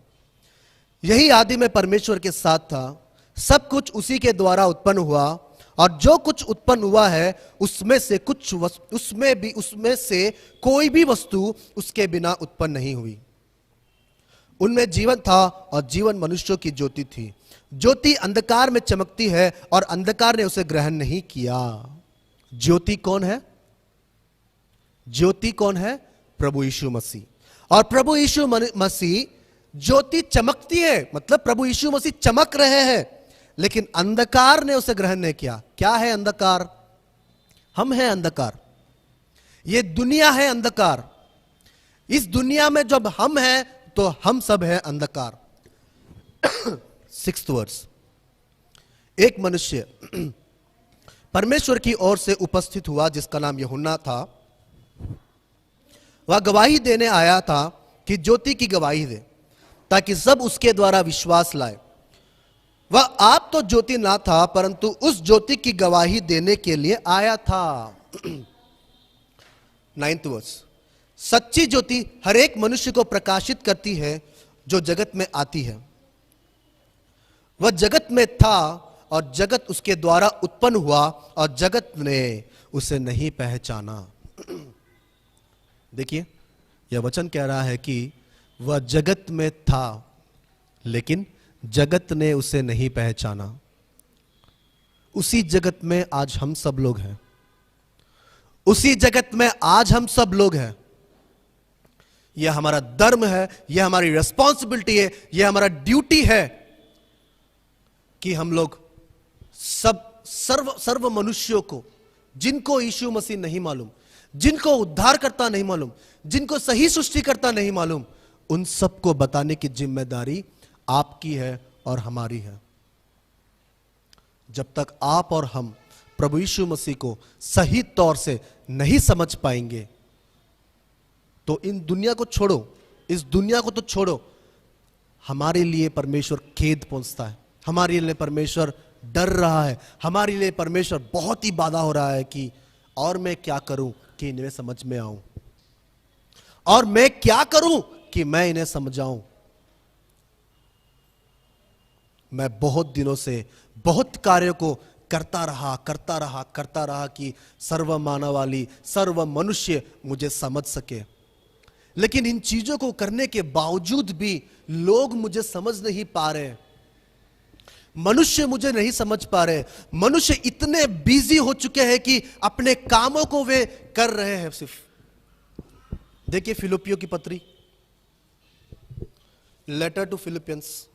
यही आदि में परमेश्वर के साथ था। सब कुछ उसी के द्वारा उत्पन्न हुआ और जो कुछ उत्पन्न हुआ है उसमें से कोई भी वस्तु उसके बिना उत्पन्न नहीं हुई। उनमें जीवन था और जीवन मनुष्यों की ज्योति थी। ज्योति अंधकार में चमकती है और अंधकार ने उसे ग्रहण नहीं किया। ज्योति कौन है? ज्योति कौन है? प्रभु यीशु मसीह। और प्रभु यीशु मसीह, ज्योति चमकती है, मतलब प्रभु यीशु मसीह चमक रहे हैं, लेकिन अंधकार ने उसे ग्रहण नहीं किया। क्या है अंधकार? हम हैं अंधकार, ये दुनिया है अंधकार। इस दुनिया में जब हम हैं तो हम सब हैं अंधकार। 6th verse. एक मनुष्य परमेश्वर की ओर से उपस्थित हुआ जिसका नाम यूहन्ना था। वह गवाही देने आया था कि ज्योति की गवाही दे, ताकि सब उसके द्वारा विश्वास लाए। वह आप तो ज्योति ना था, परंतु उस ज्योति की गवाही देने के लिए आया था। 9th verse. सच्ची ज्योति हर एक मनुष्य को प्रकाशित करती है जो जगत में आती है। वह जगत में था और जगत उसके द्वारा उत्पन्न हुआ और जगत ने उसे नहीं पहचाना। देखिए, यह वचन कह रहा है कि वह जगत में था लेकिन जगत ने उसे नहीं पहचाना। उसी जगत में आज हम सब लोग हैं। उसी जगत में आज हम सब लोग हैं। यह हमारा धर्म है, यह हमारी रिस्पॉन्सिबिलिटी है, यह हमारा ड्यूटी है कि हम लोग सर्व मनुष्यों को, जिनको यीशु मसीह नहीं मालूम, जिनको उद्धारकर्ता नहीं मालूम, जिनको सही सृष्टिकर्ता नहीं मालूम, उन सबको बताने की जिम्मेदारी आपकी है और हमारी है। जब तक आप और हम प्रभु यीशु मसीह को सही तौर से नहीं समझ पाएंगे तो इन दुनिया को छोड़ो, इस दुनिया को तो छोड़ो, हमारे लिए परमेश्वर खेद पहुंचता है, हमारे लिए परमेश्वर डर रहा है, हमारे लिए परमेश्वर बहुत ही बाधा हो रहा है कि और मैं क्या करूं कि इन्हें समझ में आऊं, और मैं क्या करूं कि मैं इन्हें समझाऊं। मैं बहुत दिनों से बहुत कार्यों को करता रहा कि सर्व मानवाली, सर्व मनुष्य मुझे समझ सके, लेकिन इन चीजों को करने के बावजूद भी लोग मुझे समझ नहीं पा रहे, मनुष्य मुझे नहीं समझ पा रहे। मनुष्य इतने बिजी हो चुके हैं कि अपने कामों को वे कर रहे हैं सिर्फ। देखिए फिलिपियों की पत्री, letter to Philippians,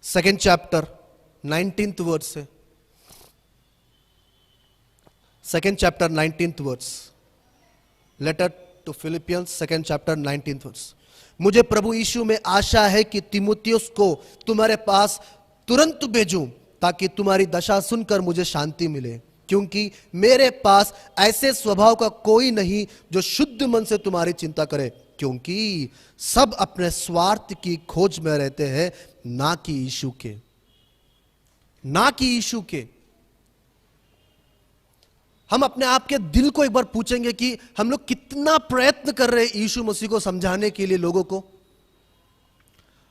2nd chapter 19th verse से, 2nd chapter 19th verse, letter to Philippians 2nd chapter 19th verse. मुझे प्रभु यीशु में आशा है कि तीमुथियुस को तुम्हारे पास तुरंत भेजूं ताकि तुम्हारी दशा सुनकर मुझे शांति मिले, क्योंकि मेरे पास ऐसे स्वभाव का कोई नहीं जो शुद्ध मन से तुम्हारी चिंता करे, क्योंकि सब अपने स्वार्थ की खोज में रहते हैं, ना कि यीशु के, ना कि यीशु के। हम अपने आप के दिल को एक बार पूछेंगे कि हम लोग कितना प्रयत्न कर रहे हैं यीशु मसीह को समझाने के लिए लोगों को।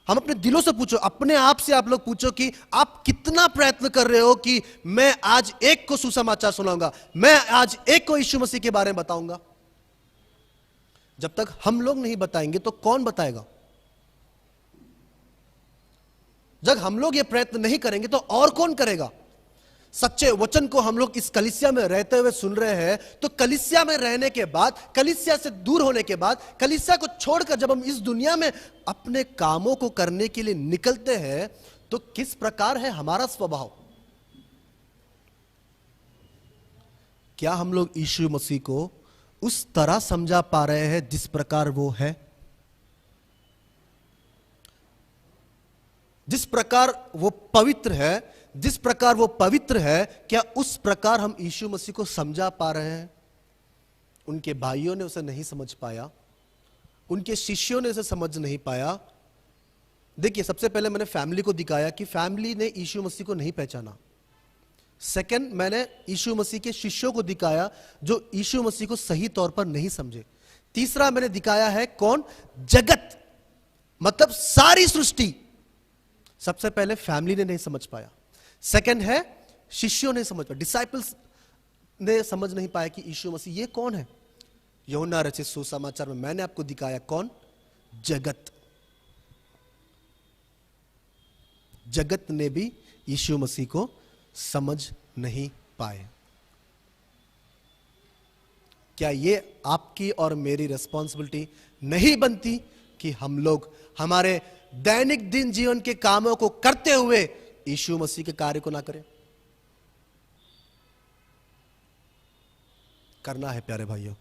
हम अपने दिलों से पूछो, अपने आप से आप लोग पूछो कि आप कितना प्रयत्न कर रहे हो कि मैं आज एक को सुसमाचार सुनाऊंगा, मैं आज एक को यीशु मसीह के बारे में बताऊंगा। जब तक हम लोग नहीं बताएंगे तो कौन बताएगा? जब हम लोग ये प्रयत्न नहीं करेंगे तो और कौन करेगा? सच्चे वचन को हम लोग इस कलीसिया में रहते हुए सुन रहे हैं, तो कलीसिया में रहने के बाद, कलीसिया से दूर होने के बाद, कलीसिया को छोड़कर जब हम इस दुनिया में अपने कामों को करने के लिए निकलते हैं, तो किस प्रकार है हमारा स्वभाव? क्या हम लोग यीशु मसीह को उस तरह समझा पा रहे हैं जिस प्रकार वो है? जिस प्रकार वो पवित्र है, जिस प्रकार वो पवित्र है, क्या उस प्रकार हम यीशु मसीह को समझा पा रहे हैं? उनके भाइयों ने उसे नहीं समझ पाया, उनके शिष्यों ने उसे समझ नहीं पाया। देखिए, सबसे पहले मैंने फैमिली को दिखाया कि फैमिली ने यीशु मसीह को नहीं पहचाना। सेकंड, मैंने यीशु मसीह के शिष्यों को दिखाया जो यीशु मसीह को सही तौर पर नहीं समझे। तीसरा मैंने दिखाया है कौन? जगत, मतलब सारी सृष्टि। सबसे पहले फैमिली ने नहीं समझ पाया, सेकंड है शिष्यों ने समझ पाया, डिसाइपल्स ने समझ नहीं पाया कि यीशु मसीह ये कौन है। यूहन्ना रचित सुसमाचार में मैंने आपको दिखाया कौन? जगत। जगत ने भी यीशु मसीह को समझ नहीं पाए। क्या ये आपकी और मेरी रिस्पॉन्सिबिलिटी नहीं बनती कि हम लोग हमारे दैनिक दिन जीवन के कामों को करते हुए यीशु मसीह के कार्य को ना करें? करना है प्यारे भाइयों,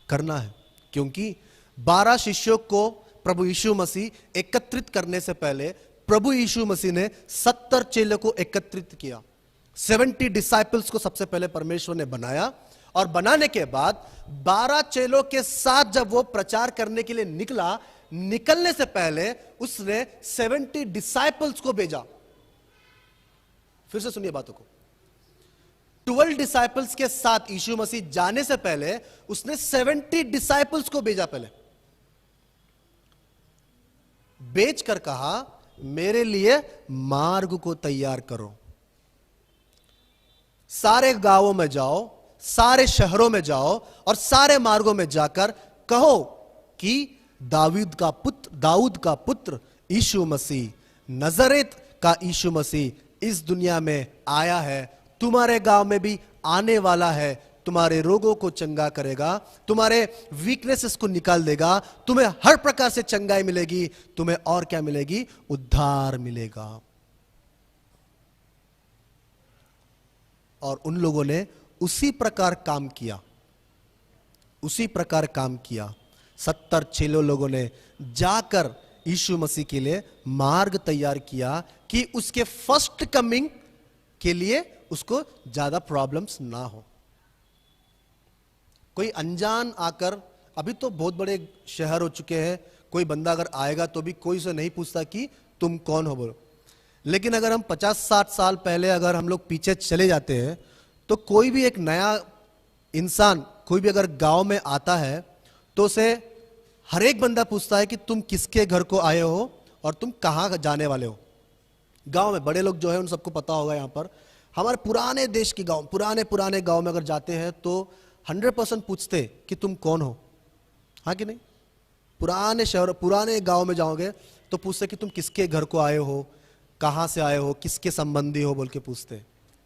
करना है, क्योंकि 12 शिष्यों को प्रभु यीशु मसीह एकत्रित करने से पहले प्रभु यीशु मसीह ने 70 चेलों को एकत्रित किया। 70 डिसाइपल्स को सबसे पहले परमेश्वर ने बनाया, और बनाने के बाद 12 चेलों के साथ जब वो प्रचार करने के लिए निकला, निकलने से पहले उसने 70 डिसाइपल्स को भेजा। फिर से सुनिए बातों को। 12 डिसाइपल्स के साथ यीशु मसीह जाने से पहले उसने 70 डिसाइपल्स को भेजा। पहले बेच कर कहा, मेरे लिए मार्ग को तैयार करो। सारे गांवों में जाओ, सारे शहरों में जाओ, और सारे मार्गों में जाकर कहो कि दाऊद का पुत्र यीशु मसीह, नजरेत का यीशु मसीह इस दुनिया में आया है, तुम्हारे गांव में भी आने वाला है, तुम्हारे रोगों को चंगा करेगा, तुम्हारे वीकनेसेस को निकाल देगा, तुम्हें हर प्रकार से चंगाई मिलेगी, तुम्हें और क्या मिलेगी? उद्धार मिलेगा। और उन लोगों ने उसी प्रकार काम किया, उसी प्रकार काम किया। 70 चेलों लोगों ने जाकर यीशु मसीह के लिए मार्ग तैयार किया कि उसके फर्स्ट कमिंग के लिए उसको ज्यादा प्रॉब्लम्स ना हो। कोई अनजान आकर, अभी तो बहुत बड़े शहर हो चुके हैं, कोई बंदा अगर आएगा तो भी कोई से नहीं पूछता कि तुम कौन हो बोलो। लेकिन अगर हम 50-60 साल पहले अगर हम लोग पीछे चले जाते हैं, तो कोई भी एक नया इंसान, कोई भी अगर गांव में आता है तो उसे हर एक बंदा पूछता है कि तुम किसके घर को आए हो और तुम कहां जाने वाले हो। गांव में बड़े लोग जो है उन सबको पता होगा। यहां पर हमारे पुराने देश के गांव, पुराने गांव में अगर जाते हैं तो 100% पूछते कि तुम कौन हो, हाँ कि नहीं? पुराने शहर, पुराने गांव में जाओगे तो पूछते कि तुम किसके घर को आए हो, कहां से आए हो, किसके संबंधी हो बोल के पूछते।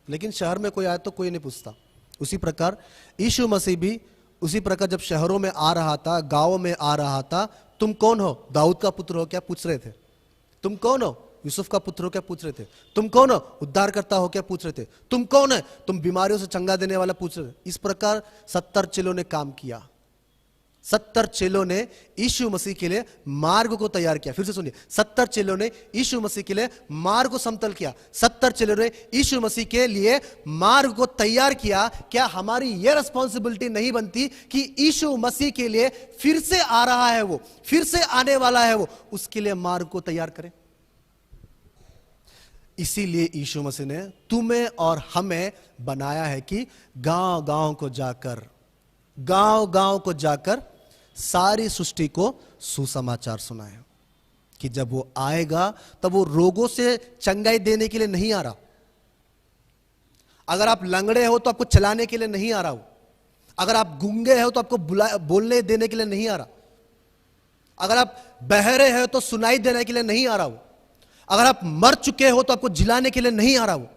लेकिन शहर में कोई आए तो कोई नहीं पूछता। उसी प्रकार यीशु मसीह भी उसी प्रकार जब शहरों में आ रहा था, गांवों में आ रहा था, तुम कौन हो? दाऊद का पुत्र हो क्या पूछ रहे थे। तुम कौन हो? यूसुफ का पुत्र हो क्या पूछ रहे थे। तुम कौन हो? उद्धार करता हो क्या पूछ रहे थे। तुम कौन है? तुम बीमारियों से चंगा देने वाला पूछ रहे थे। इस प्रकार 70 चेलों ने काम किया। 70 चेलों ने यीशु मसीह के लिए मार्ग को तैयार किया। फिर से सुनिए, 70 चेलों ने यीशु मसीह के लिए मार्ग को समतल किया। 70 चेलों ने यीशु मसीह के लिए मार्ग को तैयार किया। क्या हमारी यह रिस्पॉन्सिबिलिटी नहीं बनती कि यीशु मसीह के लिए फिर से आ रहा है वो, फिर से आने वाला है वो, उसके लिए मार्ग को तैयार करें? इसीलिए यीशु मसीह ने तुम्हें और हमें बनाया है कि गांव गांव को जाकर सारी सृष्टि को सुसमाचार सुनाए। कि जब वो आएगा तब वो रोगों से चंगाई देने के लिए नहीं आ रहा। अगर आप लंगड़े हो तो आपको चलाने के लिए नहीं आ रहा हो। अगर आप गूंगे हो तो आपको बोलने देने के लिए नहीं आ रहा। अगर आप बहरे हो तो सुनाई देने के लिए नहीं आ रहा हो। अगर आप मर चुके हो तो आपको जिलाने के लिए नहीं आ रहा हो।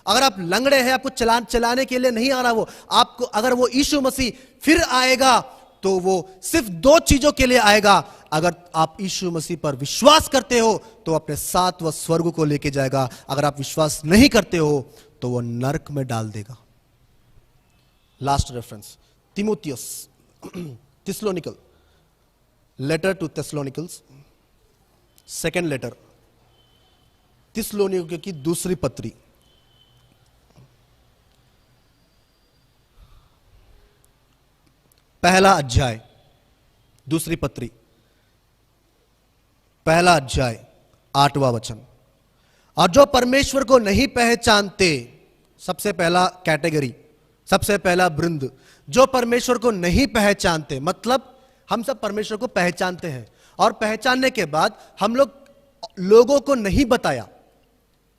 अगर आप लंगड़े हैं आपको चलाने के लिए नहीं आ रहा वो आपको। अगर वो यीशु मसीह फिर आएगा तो वो सिर्फ दो चीजों के लिए आएगा। अगर आप यीशु मसीह पर विश्वास करते हो तो अपने साथ वह स्वर्ग को लेके जाएगा। अगर आप विश्वास नहीं करते हो तो वह नरक में डाल देगा। लास्ट रेफरेंस तिमोथियस थिस्सलुनीकल letter to Thessalonians, second letter, थिस्सलुनीकियों की दूसरी पत्री, पहला अध्याय, दूसरी पत्री, पहला अध्याय, 8वां वचन। और जो परमेश्वर को नहीं पहचानते, सबसे पहला कैटेगरी, सबसे पहला वृंद, जो परमेश्वर को नहीं पहचानते, मतलब हम सब परमेश्वर को पहचानते हैं और पहचानने के बाद हम लोगों को नहीं बताया।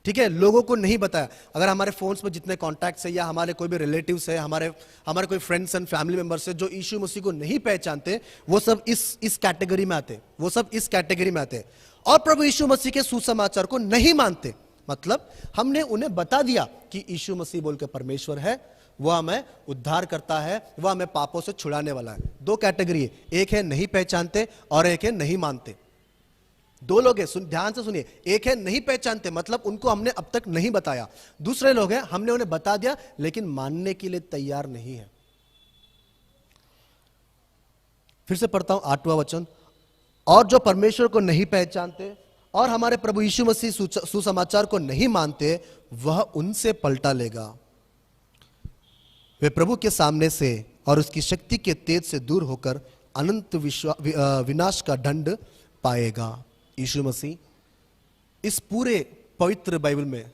ठीक है, लोगों को नहीं बताया। अगर हमारे फोन्स में जितने कॉन्टैक्ट्स है या हमारे कोई भी रिलेटिव्स है, हमारे कोई फ्रेंड्स एंड फैमिली मेंबर्स है जो यीशु मसीह को नहीं पहचानते, वो सब इस कैटेगरी में आते, वो सब इस कैटेगरी में आते। और प्रभु यीशु मसीह के सुसमाचार को नहीं मानते, मतलब हमने उन्हें बता दिया कि यीशु मसीह बोल के परमेश्वर है, वह हमें उद्धार करता है, वह हमें पापों से छुड़ाने वाला है। दो कैटेगरी है, एक है नहीं पहचानते और एक है नहीं मानते। दो लोग हैं, ध्यान से सुनिए। एक है नहीं पहचानते, मतलब उनको हमने अब तक नहीं बताया। दूसरे लोग हैं हमने उन्हें बता दिया लेकिन मानने के लिए तैयार नहीं है। फिर से पढ़ता हूं 8वां वचन। और जो परमेश्वर को नहीं पहचानते और हमारे प्रभु यीशु मसीह सुसमाचार को नहीं मानते, वह उनसे पलटा लेगा। वे प्रभु के सामने से और उसकी शक्ति के तेज से दूर होकर अनंत विनाश का दंड पाएगा। यीशु मसीह इस पूरे पवित्र बाइबल में,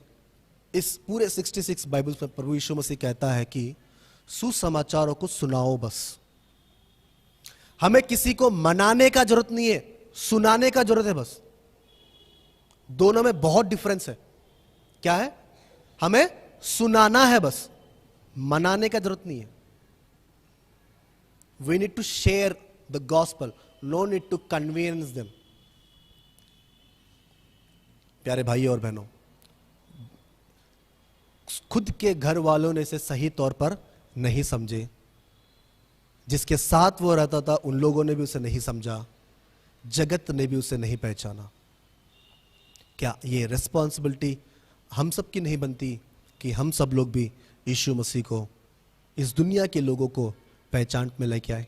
इस पूरे 66 बाइबल में प्रभु यीशु मसीह कहता है कि सुसमाचारों को सुनाओ बस। हमें किसी को मनाने का जरूरत नहीं है, सुनाने का जरूरत है बस। दोनों में बहुत डिफरेंस है। क्या है? हमें सुनाना है बस, मनाने का जरूरत नहीं है। We need to share the gospel, no need to convenience them. प्यारे भाई और बहनों, खुद के घर वालों ने इसे सही तौर पर नहीं समझे, जिसके साथ वो रहता था उन लोगों ने भी उसे नहीं समझा, जगत ने भी उसे नहीं पहचाना। क्या ये रिस्पॉन्सिबिलिटी हम सब की नहीं बनती कि हम सब लोग भी यीशु मसीह को, इस दुनिया के लोगों को पहचान में लेके आए?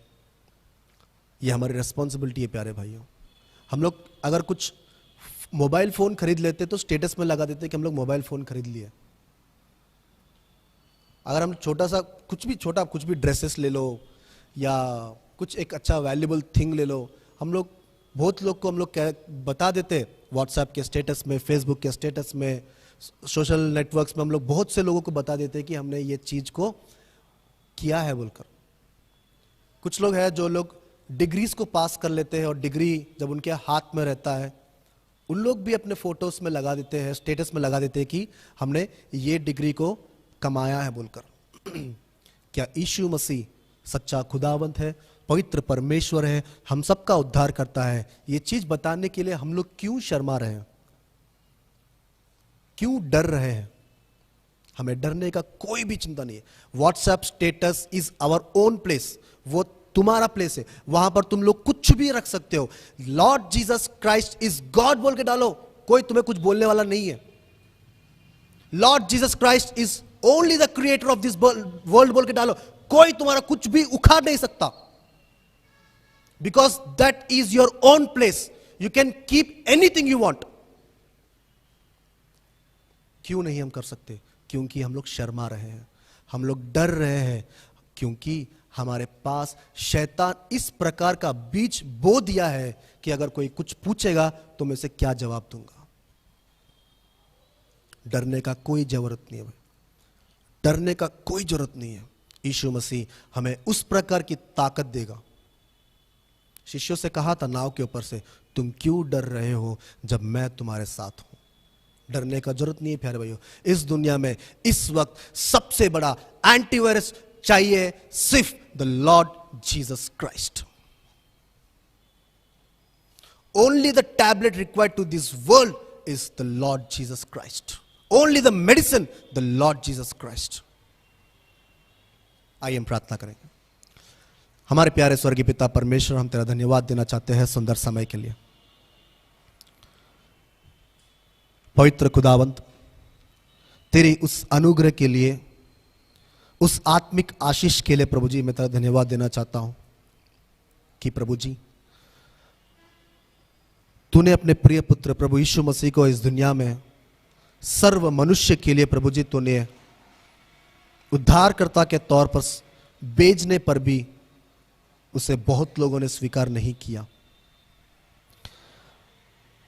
ये हमारी रिस्पॉन्सिबिलिटी है प्यारे भाइयों। हम लोग अगर कुछ मोबाइल फोन खरीद लेते तो स्टेटस में लगा देते कि हम लोग मोबाइल फोन खरीद लिए। अगर हम कुछ भी ड्रेसेस ले लो या कुछ एक अच्छा वैल्यूबल थिंग ले लो, बहुत लोग को हम लोग बता देते व्हाट्सएप के स्टेटस में, फेसबुक के स्टेटस में, सोशल नेटवर्क्स में हम लोग बहुत से लोगों को बता देते कि हमने ये चीज को किया है बोलकर। कुछ लोग हैं जो लोग डिग्रीज को पास कर लेते हैं और डिग्री जब उनके हाथ में रहता है, उन लोग भी अपने फोटोज में लगा देते हैं, स्टेटस में लगा देते हैं कि हमने ये डिग्री को कमाया है बोलकर। क्या यीशु मसीह सच्चा खुदावंत है, पवित्र परमेश्वर है, हम सबका उद्धार करता है? ये चीज बताने के लिए हम लोग क्यों शर्मा रहे हैं, क्यों डर रहे हैं? हमें डरने का कोई भी चिंता नहीं है। WhatsApp status is our own place, वो तुम्हारा प्लेस है, वहां पर तुम लोग कुछ भी रख सकते हो। Lord Jesus Christ is God बोल के डालो, कोई तुम्हें कुछ बोलने वाला नहीं है। Lord Jesus Christ is only the creator of this world बोल के डालो, कोई तुम्हारा कुछ भी उखाड़ नहीं सकता। Because that is your own place, you can keep anything you want. क्यों नहीं हम कर सकते? क्योंकि हम लोग शर्मा रहे हैं, हम लोग डर रहे हैं, क्योंकि हमारे पास शैतान इस प्रकार का बीज बो दिया है कि अगर कोई कुछ पूछेगा तो मैं उसे क्या जवाब दूंगा। डरने का कोई जरूरत नहीं है, डरने का कोई जरूरत नहीं है। यीशु मसीह हमें उस प्रकार की ताकत देगा। शिष्यों से कहा था नाव के ऊपर से, तुम क्यों डर रहे हो जब मैं तुम्हारे साथ हूं। डरने का जरूरत नहीं है प्यारे भाइयों। इस दुनिया में इस वक्त सबसे बड़ा एंटीवायरस चाहिए सिर्फ the Lord Jesus Christ. Only the tablet required to this world is the Lord Jesus Christ. Only the medicine the Lord Jesus Christ. आइए हम प्रार्थना करेंगे। हमारे प्यारे स्वर्गीय पिता परमेश्वर, हम तेरा धन्यवाद देना चाहते हैं सुंदर समय के लिए। पवित्र खुदावंत, तेरी उस अनुग्रह के लिए, उस आत्मिक आशीष के लिए प्रभु जी मैं तेरा धन्यवाद देना चाहता हूं कि प्रभु जी तूने अपने प्रिय पुत्र प्रभु यीशु मसीह को इस दुनिया में सर्व मनुष्य के लिए प्रभु जी तूने उद्धारकर्ता के तौर पर भेजने पर भी उसे बहुत लोगों ने स्वीकार नहीं किया।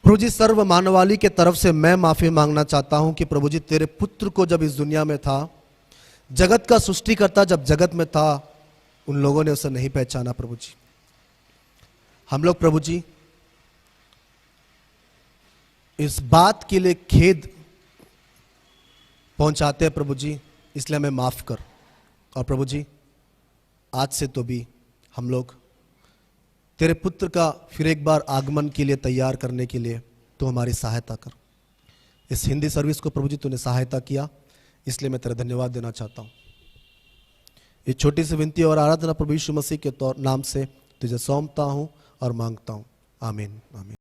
प्रभु जी सर्व मानवाली के तरफ से मैं माफी मांगना चाहता हूं कि प्रभु जी तेरे पुत्र को जब इस दुनिया में था, जगत का सृष्टिकर्ता जब जगत में था, उन लोगों ने उसे नहीं पहचाना। प्रभु जी हम लोग प्रभु जी इस बात के लिए खेद पहुंचाते हैं प्रभु जी, इसलिए हमें माफ कर। और प्रभु जी आज से तो भी हम लोग तेरे पुत्र का फिर एक बार आगमन के लिए तैयार करने के लिए तो हमारी सहायता कर। इस हिंदी सर्विस को प्रभु जी तूने सहायता किया, इसलिए मैं तेरा धन्यवाद देना चाहता हूं। ये छोटी सी विनती और आराधना प्रभु यीशु मसीह के नाम से तुझे सौंपता हूं और मांगता हूं। आमीन आमीन।